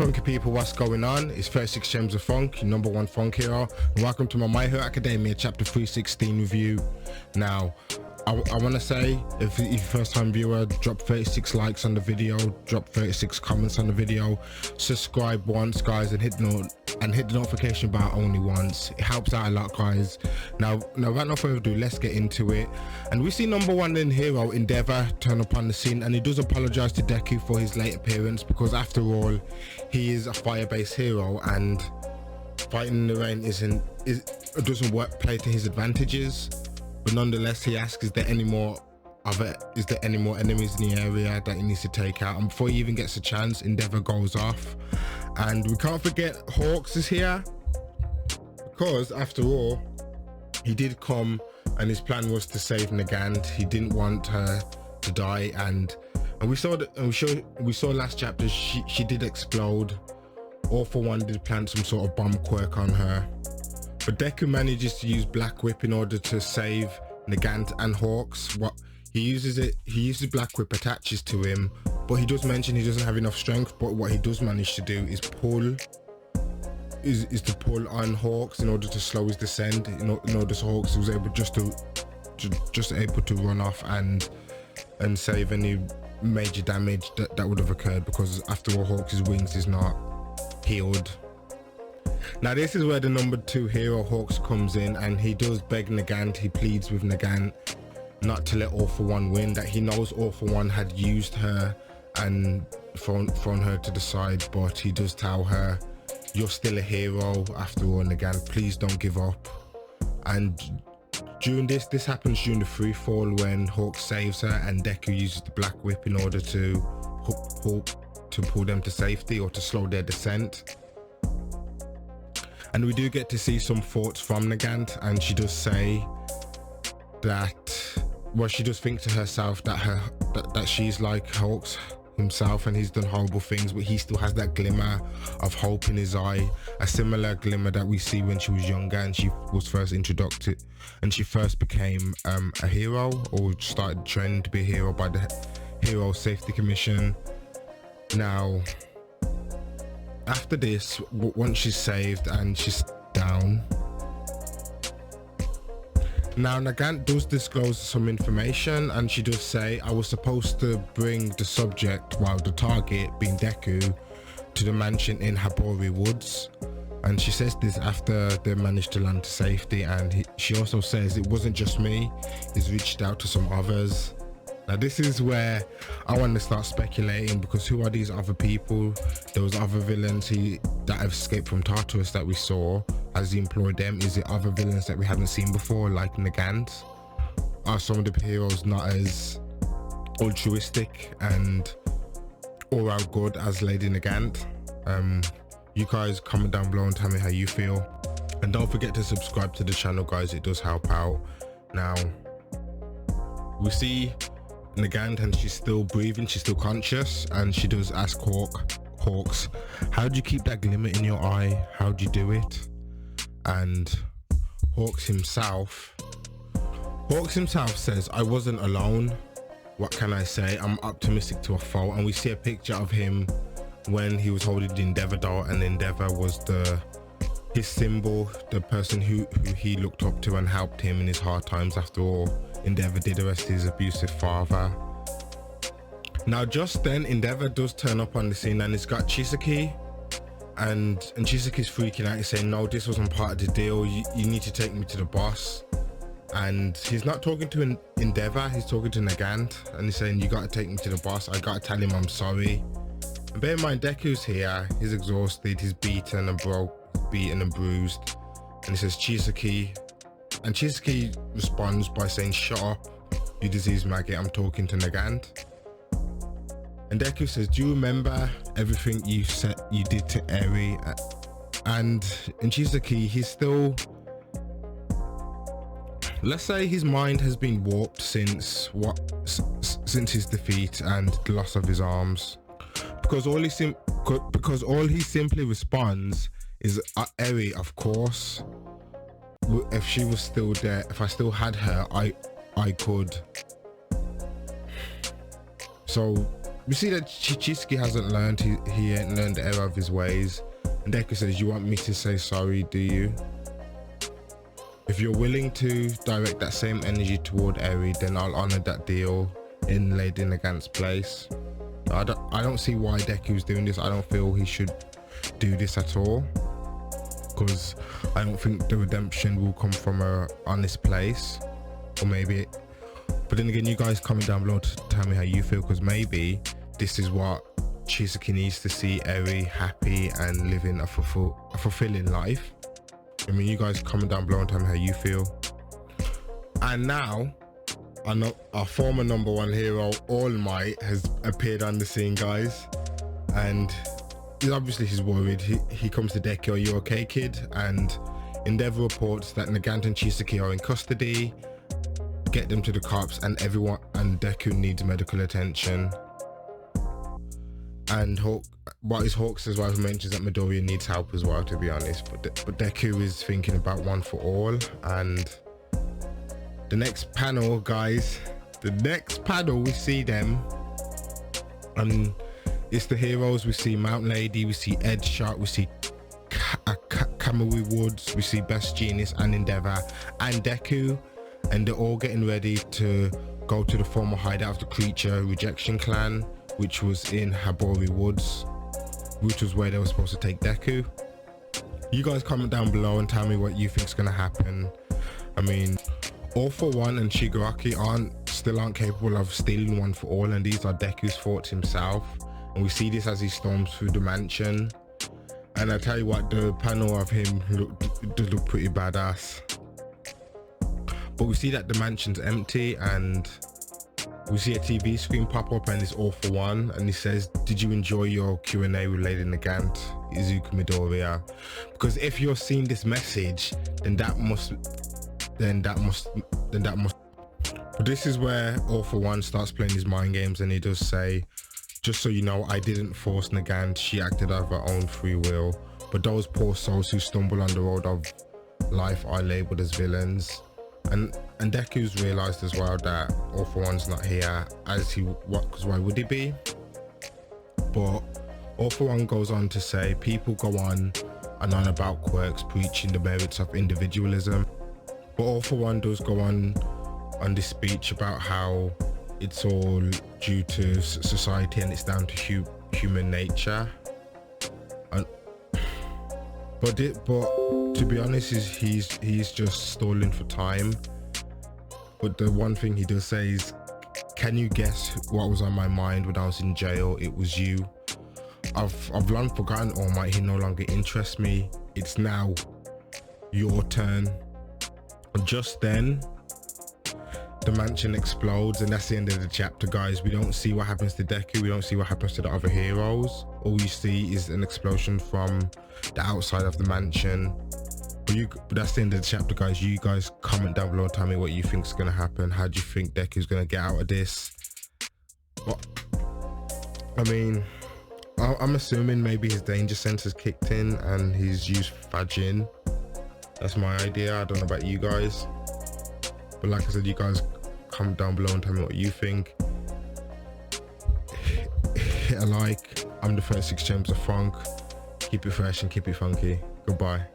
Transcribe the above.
Funky people, what's going on? It's 36 Gems of Funk, your #1 funk hero, and welcome to my My Hero Academia chapter 316 review. Now, I want to say, if you're first time viewer, drop 36 likes on the video, drop 36 comments on the video, subscribe once guys, and hit the notification bell only once. It helps out a lot guys. Now without no further ado, let's get into it. And we see #1 in hero Endeavor turn up on the scene, and he does apologize to Deku for his late appearance, because after all he is a fire-based hero and fighting in the rain doesn't play to his advantages. But nonetheless, he asks, is there any more enemies in the area that he needs to take out? And before he even gets a chance, Endeavor goes off. And we can't forget Hawks is here, because after all, he did come and his plan was to save Nagant. He didn't want her to die, and we saw last chapter she did explode. All for One did plant some sort of bomb quirk on her. But Deku manages to use Black Whip in order to save Nagant and Hawks. He uses Black Whip, attaches to him, but he does mention he doesn't have enough strength. But what he does manage to do is to pull on Hawks in order to slow his descent. In order so Hawks was able just to run off and save any major damage that would have occurred, because after all, Hawks' wings is not healed. Now this is where the #2 hero Hawks comes in, and he does beg Nagant, he pleads with Nagant not to let All For One win, that he knows All For One had used her and thrown her to the side, but he does tell her, you're still a hero after all, Nagant, please don't give up. And during this happens during the free fall, when Hawks saves her and Deku uses the Black Whip in order to pull them to safety, or to slow their descent. And we do get to see some thoughts from Nagant, and she does say that, well, she does think to herself that she's like Hawks himself, and he's done horrible things, but he still has that glimmer of hope in his eye, a similar glimmer that we see when she was younger and she was first introduced to, and she first became a hero, or started training to be a hero by the Hero Safety Commission. Now after this, once she's saved and she's down, now Nagant does disclose some information, and she does say, I was supposed to bring the subject, well, the target being Deku, to the mansion in Habori Woods. And she says this after they managed to land to safety, and she also says it wasn't just me, he's reached out to some others. Now this is where I want to start speculating, because who are these other people? There was other villains that have escaped from Tartarus that we saw. Has he employed them? Is it other villains that we haven't seen before, like Nagant? Are some of the heroes not as altruistic and all out good as Lady Nagant? You guys comment down below and tell me how you feel. And don't forget to subscribe to the channel guys, it does help out. Now we see Nagant, and she's still breathing, she's still conscious, and she does ask Hawks, how do you keep that glimmer in your eye? How do you do it? And Hawks himself says, I wasn't alone. What can I say? I'm optimistic to a fault. And we see a picture of him when he was holding the Endeavor doll, and Endeavor was his symbol, the person who he looked up to and helped him in his hard times. After all, Endeavor did arrest his abusive father. Now just then, Endeavor does turn up on the scene, and it's got Chisaki, and Chisaki's freaking out. He's saying, no, this wasn't part of the deal, you need to take me to the boss. And he's not talking to Endeavor, he's talking to Nagant, and he's saying, you gotta take me to the boss, I gotta tell him I'm sorry. And bear in mind, Deku's here, he's exhausted, he's beaten and bruised, and he says, Chisaki. And Chisaki responds by saying, shut up, you disease maggot, I'm talking to Nagant. And Deku says, do you remember everything you did to Eri? And Chisaki, he's still, let's say his mind has been warped since his defeat and the loss of his arms, because all he simply responds is Eri, of course. If she was still there, if I still had her, I could. So we see that Chichisuke hasn't learned, he ain't learned the error of his ways. And Deku says, you want me to say sorry, do you? If you're willing to direct that same energy toward Eri, then I'll honor that deal in Lady Nagant's place. I don't see why Deku's doing this. I don't feel he should do this at all, because I don't think the redemption will come from a honest place. Or maybe, but then again, you guys comment down below to tell me how you feel, because maybe this is what Chizuki needs to see Eri happy and living a fulfilling life. I mean, you guys comment down below and tell me how you feel. And now, our former #1 hero, All Might, has appeared on the scene, guys. And he's worried. He comes to Deku, are you okay, kid? And Endeavor reports that Nagant and Chizuki are in custody. Get them to the cops, and Deku needs medical attention. And Hawk says, well, he mentions that Midoriya needs help as well, to be honest. But Deku is thinking about one for all. And the next panel, guys, we see them. And it's the heroes. We see Mount Lady, we see Ed Shot, we see Kamui Woods, we see Best Genius and Endeavor and Deku. And they're all getting ready to go to the former hideout of the Creature Rejection Clan, which was in Habori Woods, which was where they were supposed to take Deku. You guys comment down below and tell me what you think is going to happen. I mean, All for One and Shigaraki still aren't capable of stealing One for All, and these are Deku's thoughts himself. And we see this as he storms through the mansion. And I tell you what, the panel of him does look pretty badass. But we see that the mansion's empty, and we see a TV screen pop up, and it's All for One, and he says, did you enjoy your Q&A with Lady Nagant, Izuku Midoriya? Because if you're seeing this message, then that must. But this is where All for One starts playing his mind games, and he does say, just so you know, I didn't force Nagant, she acted of her own free will. But those poor souls who stumble on the road of life are labeled as villains. And Deku's realized as well that All for One's not here, because why would he be? But All for One goes on to say, people go on and on about quirks, preaching the merits of individualism. But All for One does go on this speech about how it's all due to society and it's down to human nature. But to be honest, he's just stalling for time. But the one thing he does say is, can you guess what was on my mind when I was in jail? It was you. I've long forgotten All Might. He no longer interests me. It's now your turn. And just then, the mansion explodes, and that's the end of the chapter, guys. We don't see what happens to Deku. We don't see what happens to the other heroes. All we see is an explosion from the outside of the mansion. But that's the end of the chapter, guys. You guys comment down below and tell me what you think is going to happen. How do you think Deku's going to get out of this? But, I mean, I'm assuming maybe his danger sense has kicked in and he's used Fajin. That's my idea. I don't know about you guys. But like I said, you guys comment down below and tell me what you think. Hit a like. I'm the 36 Gems of Funk. Keep it fresh and keep it funky. Goodbye.